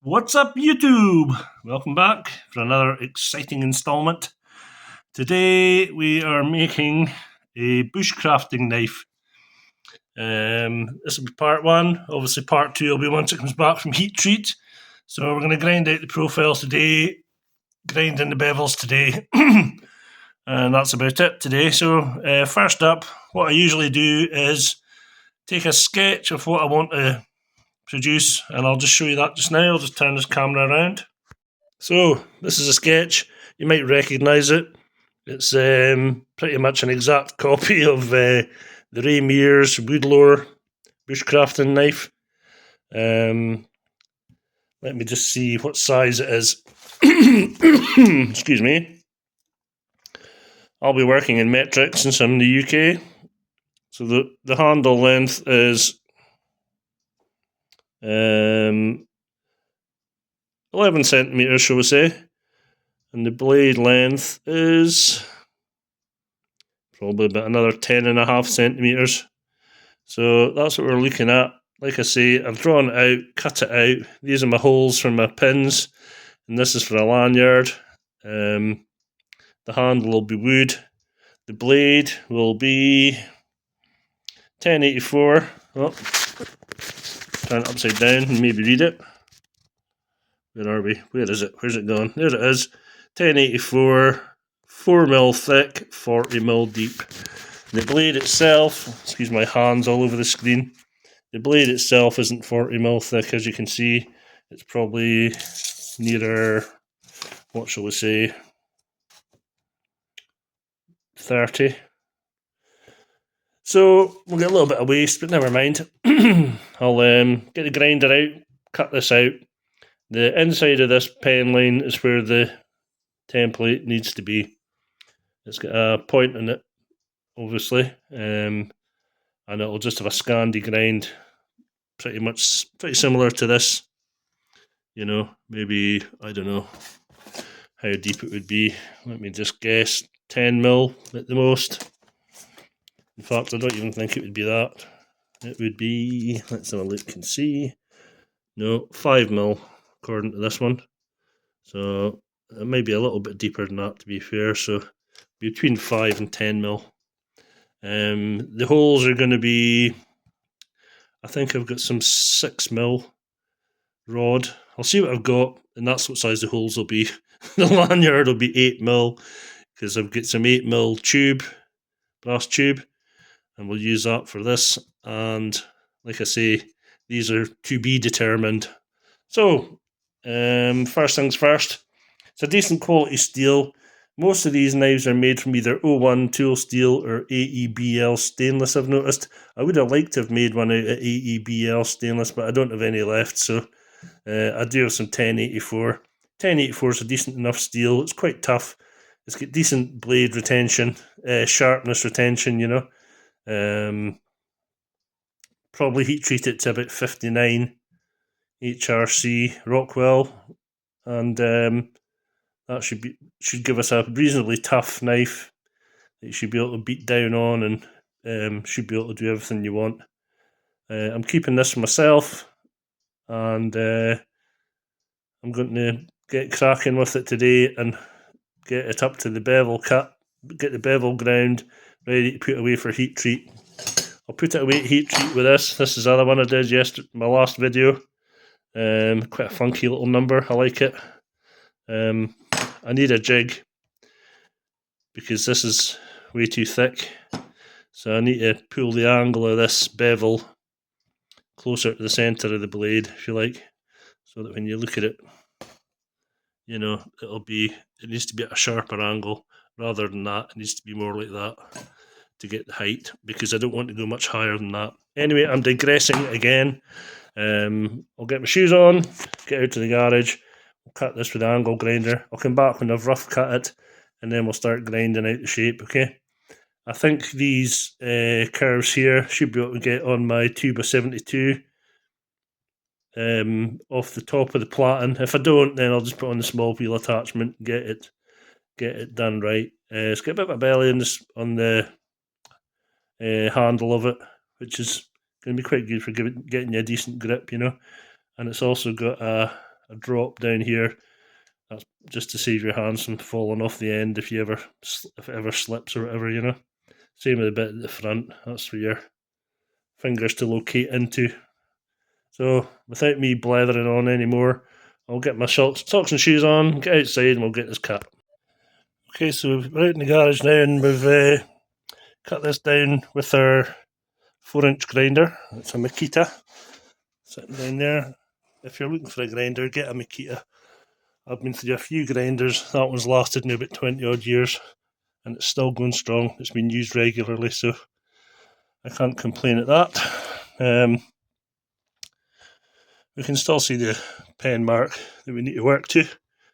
What's up, YouTube? Welcome back for another exciting installment. Today we are making a bushcrafting knife. This will be part one. Obviously, part two will be once it comes back from heat treat. So we're going to grind out the profiles today, grind in the bevels today, and that's about it today. So first up, what I usually do is take a sketch of what I want to produce, and I'll just show you that just now. I'll just turn this camera around. So this is a sketch. You might recognise it. It's pretty much an exact copy of the Ray Mears Woodlore bushcrafting knife. Let me just see what size it is. Excuse me. I'll be working in metric since I'm in the UK. So the handle length is 11 centimetres, shall we say. And the blade length is probably about another 10.5 centimetres. So that's what we're looking at. Like I say, I've drawn it out, cut it out. These are my holes for my pins, and this is for a lanyard. The handle will be wood. The blade will be 1084. Oh, turn it upside down and maybe read it. Where are we? Where is it? Where's it gone? There it is. 1084, 4mm thick, 40mm deep. The blade itself, excuse my hands all over the screen, the blade itself isn't 40mm thick, as you can see. It's probably nearer, what shall we say, 30. So we'll get a little bit of waste, but never mind. I'll get the grinder out, cut this out. The inside of this pen line is where the template needs to be. It's got a point in it, obviously, and it'll just have a Scandi grind, pretty similar to this. You know, maybe, I don't know how deep it would be. Let me just guess, 10mm at the most. In fact, I don't even think it would be that. It would be, let's have a look and see. No, 5mm according to this one. So it might be a little bit deeper than that, to be fair. So between 5 and 10mm. The holes are going to be, I think I've got some 6mm rod. I'll see what I've got, and that's what size the holes will be. The lanyard will be 8mm, because I've got some 8mm tube, brass tube, and we'll use that for this. And like I say, these are to be determined. So first things first, it's a decent quality steel. Most of these knives are made from either O1 tool steel or AEBL stainless, I've noticed. I would have liked to have made one out of AEBL stainless, but I don't have any left, so I do have some 1084. 1084 is a decent enough steel. It's quite tough. It's got decent blade retention, sharpness retention, you know. Probably heat treat it to about 59 HRC Rockwell, and that should give us a reasonably tough knife that you should be able to beat down on, and should be able to do everything you want. I'm keeping this for myself, and I'm going to get cracking with it today and get it up to the bevel cut, get the bevel ground, ready to put away for heat treat. I'll put it away at heat treat with this. This is the other one I did yesterday, my last video. Quite a funky little number, I like it. I need a jig because this is way too thick, so I need to pull the angle of this bevel closer to the centre of the blade, if you like, so that when you look at it, you know, it needs to be at a sharper angle. Rather than that, it needs to be more like that to get the height, because I don't want to go much higher than that. Anyway, I'm digressing again. I'll get my shoes on, get out to the garage, we'll cut this with the angle grinder. I'll come back when I've rough cut it, and then we'll start grinding out the shape, okay? I think these curves here should be able to get on my 2x72 off the top of the platen. If I don't, then I'll just put on the small wheel attachment and get it done right. It's got a bit of a belly on the handle of it, which is going to be quite good for getting you a decent grip, you know. And it's also got a a drop down here. That's just to save your hands from falling off the end if it ever slips or whatever, you know. Same with the bit at the front. That's for your fingers to locate into. So without me blathering on anymore, I'll get my socks and shoes on, get outside, and we'll get this cut. Okay, so we're out in the garage now, and we've cut this down with our 4-inch grinder. It's a Makita sitting down there. If you're looking for a grinder, get a Makita. I've been through a few grinders. That one's lasted now about 20 odd years, and it's still going strong. It's been used regularly, so I can't complain at that. We can still see the pen mark that we need to work to,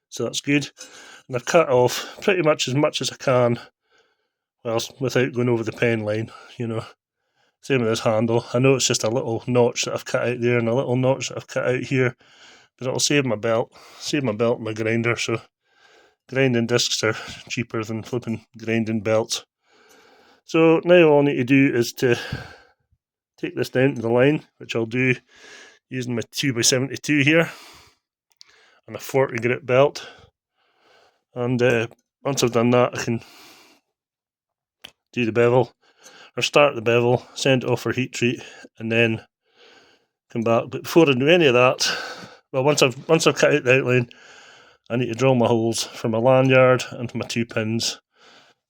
so that's good. And I've cut off pretty much as I can, well, without going over the pen line, you know. Same with this handle. I know it's just a little notch that I've cut out there and a little notch that I've cut out here, but it'll save my belt and my grinder, so grinding discs are cheaper than flipping grinding belts. So now all I need to do is to take this down to the line, which I'll do using my 2x72 here and a 40 grit belt. And once I've done that, I can do the bevel, or start the bevel, send it off for heat treat, and then come back. But before I do any of that, well, once I've cut out the outline, I need to drill my holes for my lanyard and my 2 pins.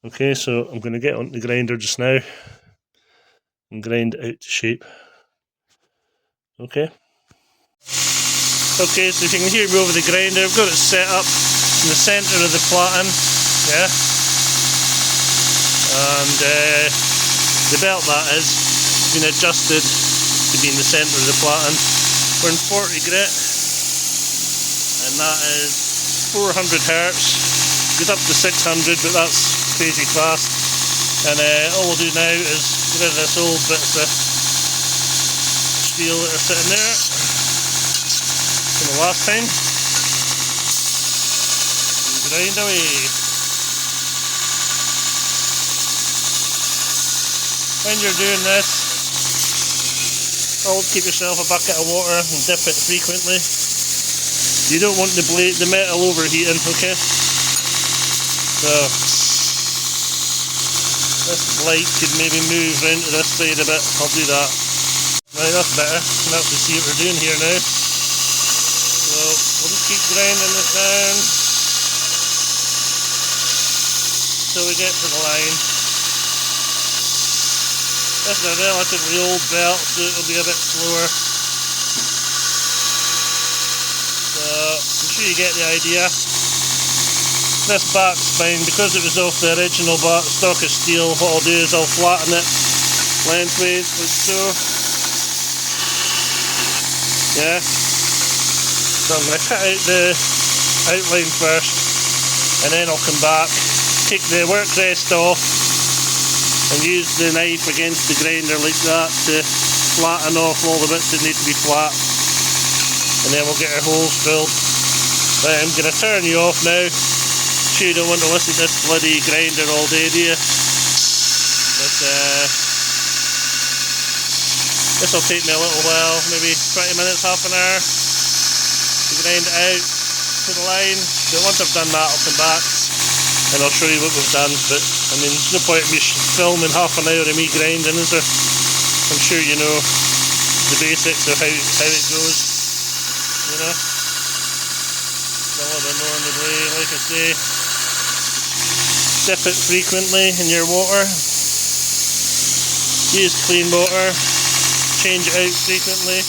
Okay, so I'm going to get onto the grinder just now and grind it out to shape. Okay, so if you can hear me over the grinder, I've got it set up in the centre of the platen, yeah, and the belt, that is, has been adjusted to be in the centre of the platen. We're in 40 grit, and that is 400 hertz, goes up to 600, but that's crazy fast. And all we'll do now is get rid of this old bits of steel that are sitting there from the last time, and grind away. When you're doing this, always keep yourself a bucket of water and dip it frequently. You don't want the metal overheating, okay? So this light could maybe move round to this side a bit. I'll do that. Right, that's better. You can actually see what we're doing here now. So we'll just keep grinding this down till we get to the line. This is a relatively old belt, so it'll be a bit slower. So I'm sure you get the idea. This back spine, because it was off the original stock of steel, what I'll do is I'll flatten it lengthways like so. Yeah. So I'm going to cut out the outline first, and then I'll come back, take the work rest off, and use the knife against the grinder like that to flatten off all the bits that need to be flat, and then we'll get our holes drilled. Right, I'm going to turn you off now. Sure you don't want to listen to this bloody grinder all day, do you? But this will take me a little while, maybe 20 minutes, half an hour, to grind it out to the line. But once I've done that, I'll come back and I'll show you what we've done. But I mean, there's no point in me filming half an hour of me grinding, is there? I'm sure you know the basics of how it goes, you know. A little bit more on the blade, like I say. Dip it frequently in your water. Use clean water. Change it out frequently.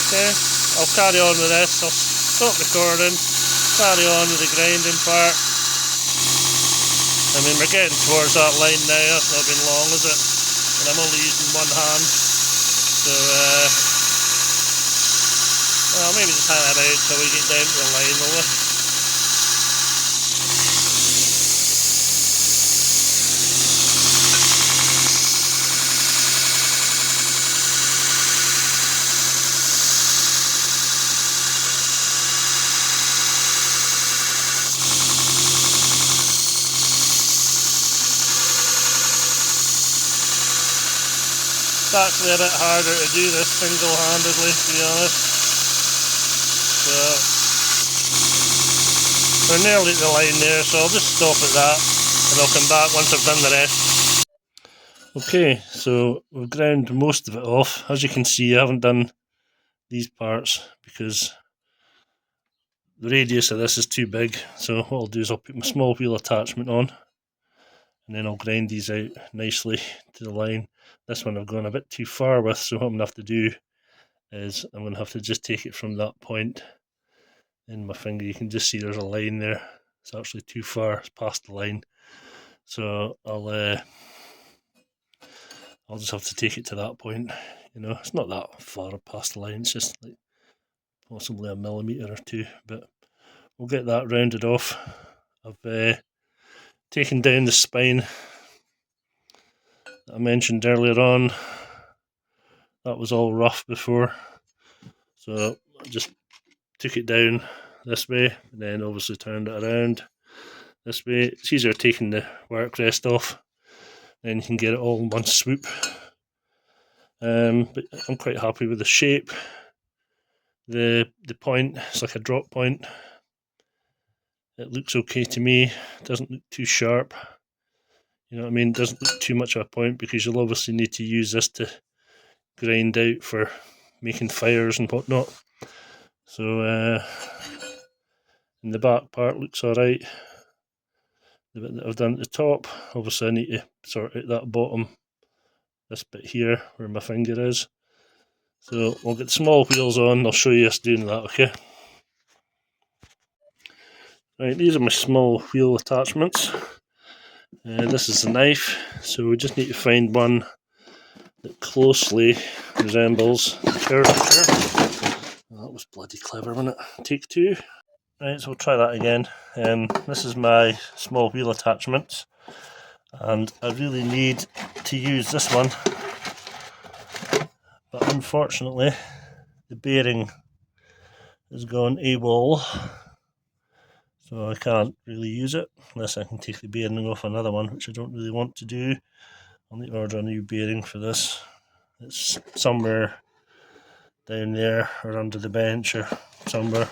Okay, I'll carry on with this. I'll stop recording. Carry on with the grinding part. I mean, we're getting towards that line now. That's not been long, is it? And I'm only using one hand. So, well, maybe just hang it out till we get down to the line, will we? It's actually a bit harder to do this single-handedly, to be honest. So we're nearly at the line there, so I'll just stop at that and I'll come back once I've done the rest. Okay, so we've ground most of it off. As you can see, I haven't done these parts because the radius of this is too big. So what I'll do is I'll put my small wheel attachment on and then I'll grind these out nicely to the line. This one I've gone a bit too far with, so what I'm going to have to do is I'm going to have to just take it from that point in my finger. You can just see there's a line there. It's actually too far, it's past the line. So I'll just have to take it to that point. You know, it's not that far past the line, it's just like possibly a millimetre or two, but we'll get that rounded off. I've taken down the spine that I mentioned earlier on. That was all rough before, so I just took it down this way and then obviously turned it around this way. It's easier taking the work rest off, then you can get it all in one swoop. But I'm quite happy with the shape. The point, it's like a drop point. It looks okay to me. It doesn't look too sharp. You know what I mean? It doesn't look too much of a point because you'll obviously need to use this to grind out for making fires and whatnot. So and the back part looks alright. The bit that I've done at the top, obviously I need to sort out that bottom, this bit here where my finger is. So we'll get the small wheels on, I'll show you us doing that, okay? Right, these are my small wheel attachments. This is the knife, so we just need to find one that closely resembles the curvature. Oh, that was bloody clever, wasn't it? Take two. Right, so we'll try that again. This is my small wheel attachment, and I really need to use this one, but unfortunately the bearing has gone AWOL, so I can't really use it unless I can take the bearing off another one, which I don't really want to do. I'll need to order a new bearing for this. It's somewhere down there or under the bench or somewhere.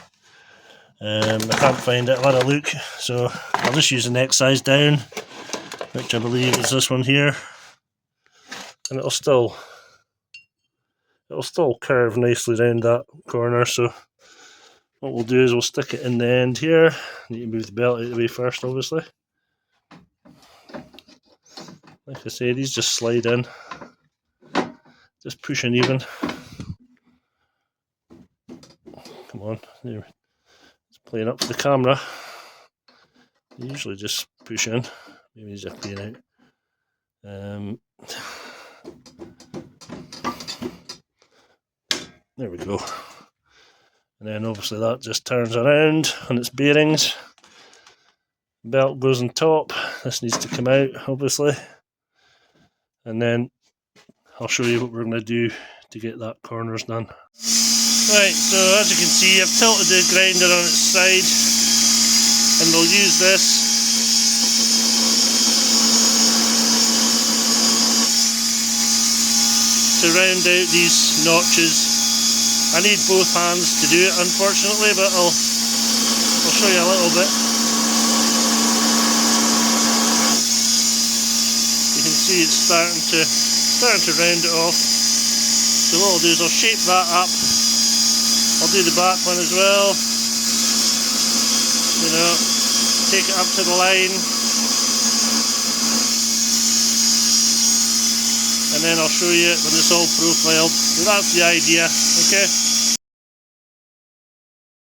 I can't find it. I'll have a look, so I'll just use the next size down, which I believe is this one here, and it'll still curve nicely around that corner. So what we'll do is we'll stick it in the end here. I need to move the belt out of the way first, obviously. Like I say, these just slide in, just push in even. Come on, there. It's playing up for the camera. They usually just push in. Maybe these are playing out. There we go. And then obviously that just turns around on its bearings. Belt goes on top. This needs to come out, obviously. And then I'll show you what we're going to do to get that corners done. Right, so as you can see, I've tilted the grinder on its side, and we'll use this to round out these notches. I need both hands to do it, unfortunately, but I'll show you a little bit. You can see it's starting to round it off. So what I'll do is I'll shape that up. I'll do the back one as well. You know, take it up to the line. And then I'll show you when it's all profiled. So that's the idea, okay?